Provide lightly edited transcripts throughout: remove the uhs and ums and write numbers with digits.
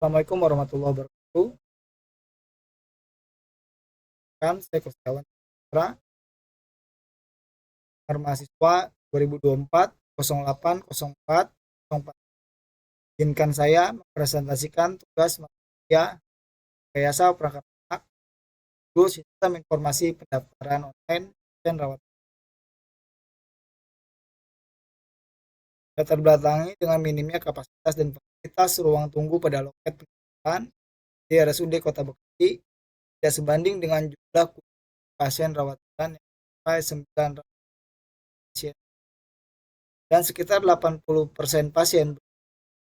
Assalamualaikum warahmatullahi wabarakatuh. Saya Kurniawan Putra, nomor mahasiswa 2024 08 04 04. Izinkan saya mempresentasikan tugas manusia rekayasa perangkat lunak sistem informasi pendaftaran online dan rawat. Latar belakangi dengan minimnya kapasitas dan fasilitas ruang tunggu pada loket pendaftaran di RSUD Kota Bekasi tidak sebanding dengan jumlah pasien rawat jalan yang mencapai 9 pasien dan sekitar 80% pasien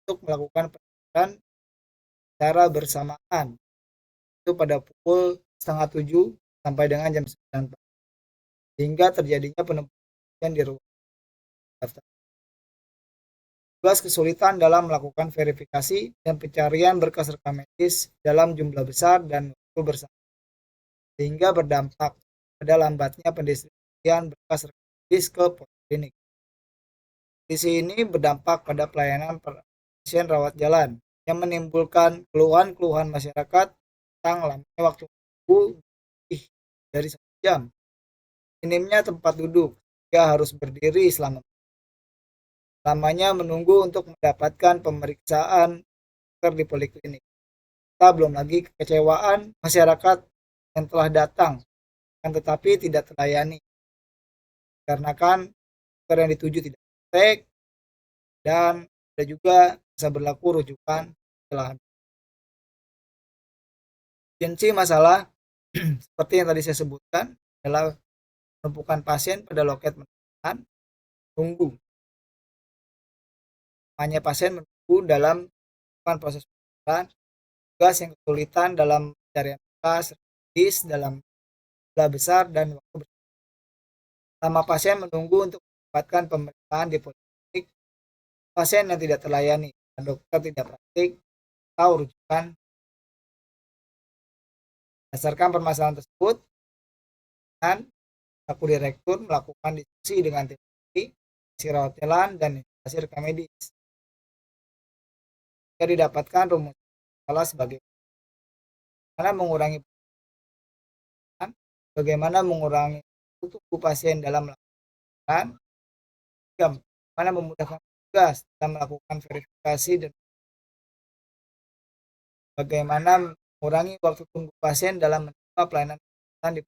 untuk melakukan pendaftaran secara bersamaan itu pada pukul setengah 7 sampai dengan jam 9 pagi sehingga terjadinya penumpukan di ruang daftar. Tugas kesulitan dalam melakukan verifikasi dan pencarian berkas rekam medis dalam jumlah besar dan waktu bersamaan sehingga berdampak pada lambatnya pendistribusian berkas rekam medis ke poliklinik. Kondisi ini berdampak pada pelayanan pasien rawat jalan yang menimbulkan keluhan-keluhan masyarakat tentang lamanya waktu tunggu dari 1 jam, minimnya tempat duduk, dia harus berdiri lamanya menunggu untuk mendapatkan pemeriksaan di poliklinik. Kita belum lagi kekecewaan masyarakat yang telah datang tetapi tidak terlayani karena kan dokter yang dituju tidak praktek dan ada juga bisa berlaku rujukan kesalahan. Urgensi masalah seperti yang tadi saya sebutkan adalah penumpukan pasien pada loket pendaftaran, tunggu. Hanya pasien menunggu dalam proses pendaftaran, tugas yang kesulitan dalam pencarian berkas medis dalam jumlah besar dan waktu besar. Selama pasien menunggu untuk mendapatkan pemeriksaan di poliklinik, pasien yang tidak terlayani dan dokter tidak praktik atau rujukan. Berdasarkan permasalahan tersebut, dan aku direktur melakukan diskusi dengan tim rawat jalan dan investasi rekam medis. Jika didapatkan rumus masalah sebagai bagaimana mengurangi tunggu pasien dalam melakukan, bagaimana memudahkan tugas dalam melakukan verifikasi dan bagaimana mengurangi waktu tunggu pasien dalam menerima pelayanan di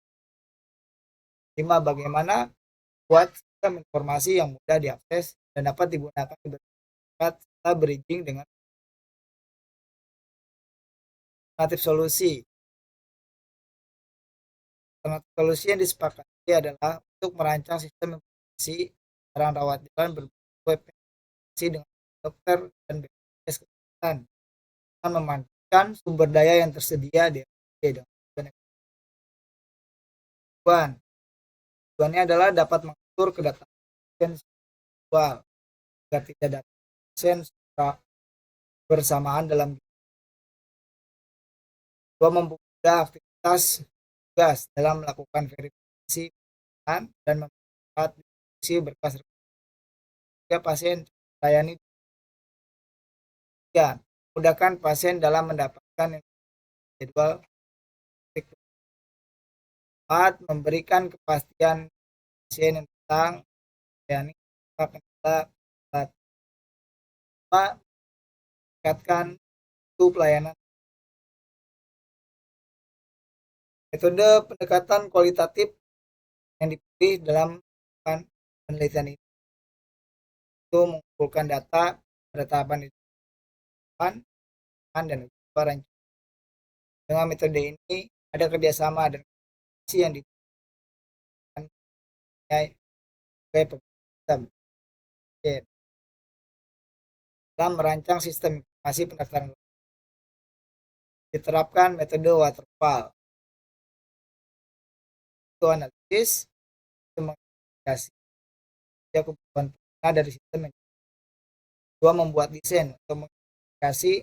5. Bagaimana buat sistem informasi yang mudah diakses dan dapat digunakan di berbagai serta bridging dengan alternatif solusi. Alternatif solusi yang disepakati adalah untuk merancang sistem informasi orang rawat jalan berweb dengan dokter dan BPJS Kesehatan dan memanfaatkan sumber daya yang tersedia di tujuannya adalah dapat mengatur kedatangan pasien virtual agar tidak dapat pasien secara bersamaan dalam mempermudah aktivitas tugas dalam melakukan verifikasi dan mempercepat distribusi berkas jika pasien layani mudahkan pasien dalam mendapatkan jadwal. 4. Memberikan kepastian pasien tentang layani kendala. 5. Meningkatkan itu pelayanan. Metode pendekatan kualitatif yang dipilih dalam penelitian ini itu mengumpulkan data pada tahapan dan barang. Dengan metode ini ada kerjasama dan yang diberikan dalam merancang sistem informasi pendaftaran. Diterapkan metode waterfall, itu analisis, itu mengidentifikasi kebutuhan dari sistem. 2. Membuat desain untuk mengidentifikasi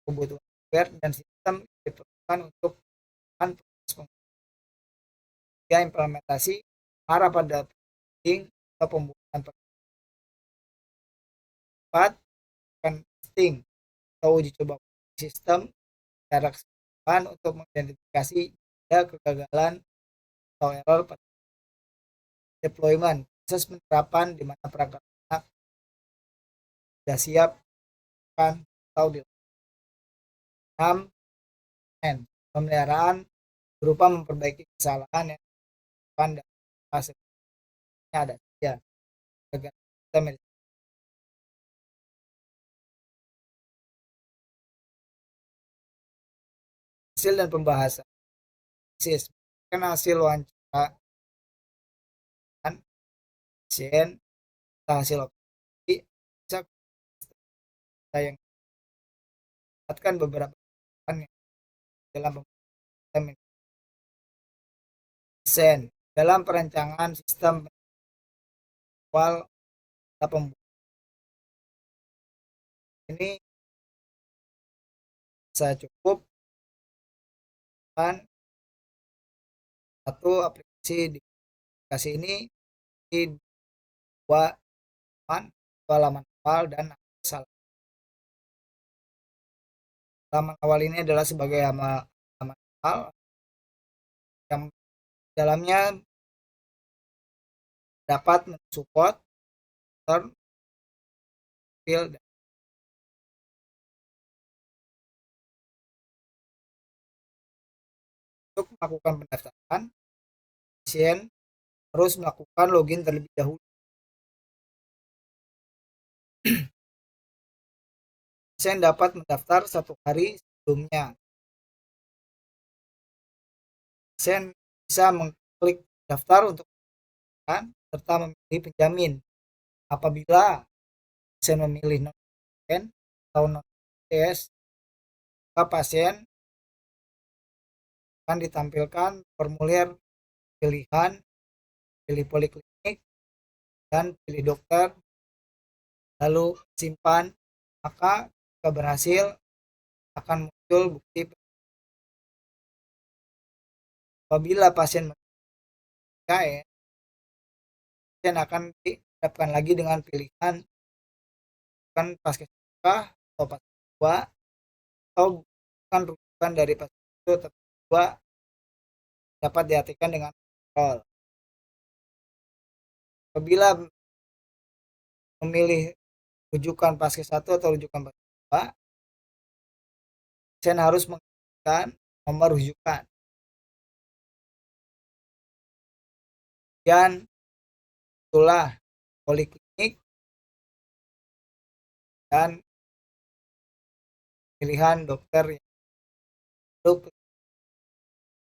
kebutuhan hardware dan sistem yang diperlukan untuk proses. 3. Implementasi arah pada atau pembuatan. 4. Testing atau uji coba sistem secara keseluruhan untuk mengidentifikasi ada kegagalan atau error pada deployment, proses penerapan di mana perangkat lunak sudah siap kan atau dilakukan. 6. Pemeliharaan berupa memperbaiki kesalahan yang dilakukan dalam fase ada saja agar kita hasil dan pembahasan kan hasil wawancara kan pasien hasil operasi bisa kita yang dapatkan beberapa yang dalam pembahasan dalam perancangan sistem awal pembuat ini bisa cukup kan satu aplikasi di aplikasi ini di dua halaman awal dan halaman awal ini adalah sebagai halaman awal yang dalamnya dapat mensupport field untuk melakukan pendaftaran. Pasien harus melakukan login terlebih dahulu. Pasien dapat mendaftar 1 hari sebelumnya. Pasien bisa mengklik daftar untuk serta memilih penjamin. Apabila pasien memilih non-PPN atau non-PPS, maka pasien akan ditampilkan formulir pilihan, pilih poliklinik, dan pilih dokter, lalu simpan. Maka jika berhasil akan muncul bukti. Apabila pasien KN, pasien akan dihadapkan lagi dengan pilihan bukan paskes atau paskes 2 atau bukan rujukan dari paskes 1 atau 2 dapat diartikan dengan kontrol. Apabila memilih rujukan paskes 1 atau rujukan paskes 2, pasien harus menggunakan nomor rujukan. Dan itulah poliklinik dan pilihan dokter yang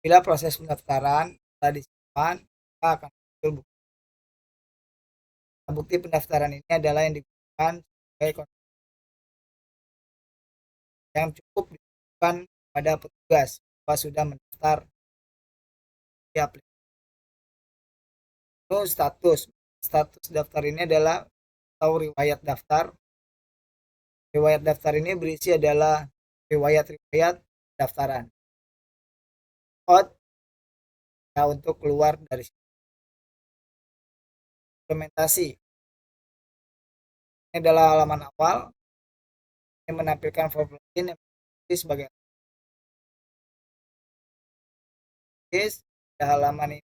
bila proses pendaftaran telah disimpan, maka akan muncul bukti. Bukti pendaftaran ini adalah yang digunakan sebagai yang cukup diberikan pada petugas bahwa sudah mendaftar di aplikasi. Status daftar ini adalah atau riwayat daftar. Riwayat daftar ini berisi adalah riwayat daftaran. Out ya, untuk keluar dari implementasi. Ini adalah halaman awal yang menampilkan form login yang sebagai halaman ini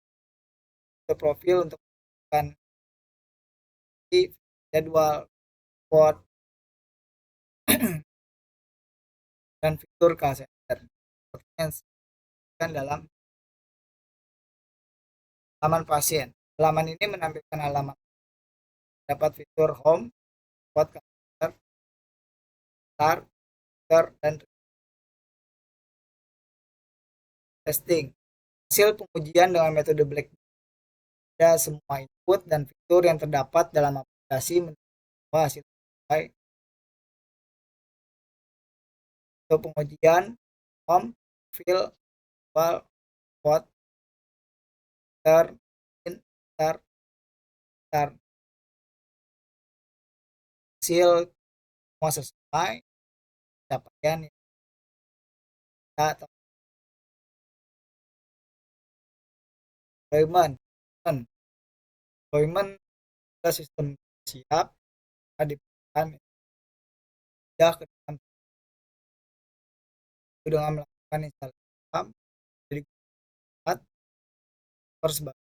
untuk profil untuk melakukan jadwal report dan fitur call center yang dalam halaman pasien. Halaman ini menampilkan halaman dapat fitur home, report call center, start, dan testing. Hasil pengujian dengan metode black ada semua input dan fitur yang terdapat dalam aplikasi menambah hasil sesuai. Untuk pengujian home, fill, file, report, start, hasil semua sesuai capaian data deployment sistem siap dipindahkan ke dalam dengan melakukan instalasi paham jadi tempat sebagai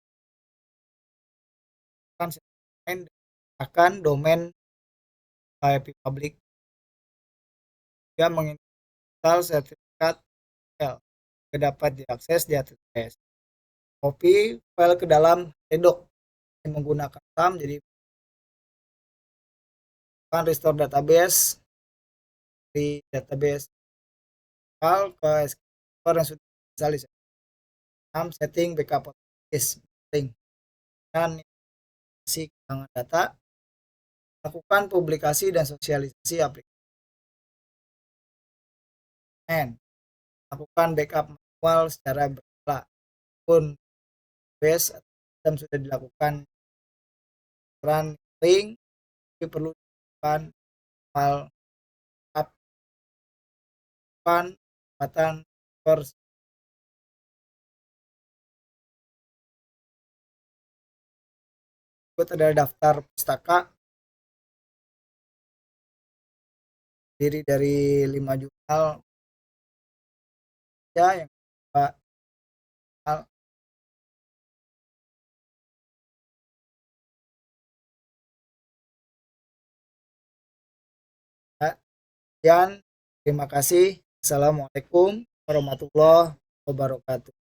akan domain IP publik yang menginstal sertifikat file dapat diakses di HTTPS. Copy file ke dalam Hedok menggunakan SAM, jadi akan restore database di database file ke SQL yang sudah diinstalis. Setting backup otomatis dan si kehilangan data, lakukan publikasi dan sosialisasi aplikasi, lakukan backup manual secara berkala pun base dan sudah dilakukan run link, tapi perlu dilakukan hal tempatan berikut adalah daftar pustaka terdiri dari 5 jurnal ya yang dan terima kasih. Assalamualaikum warahmatullahi wabarakatuh.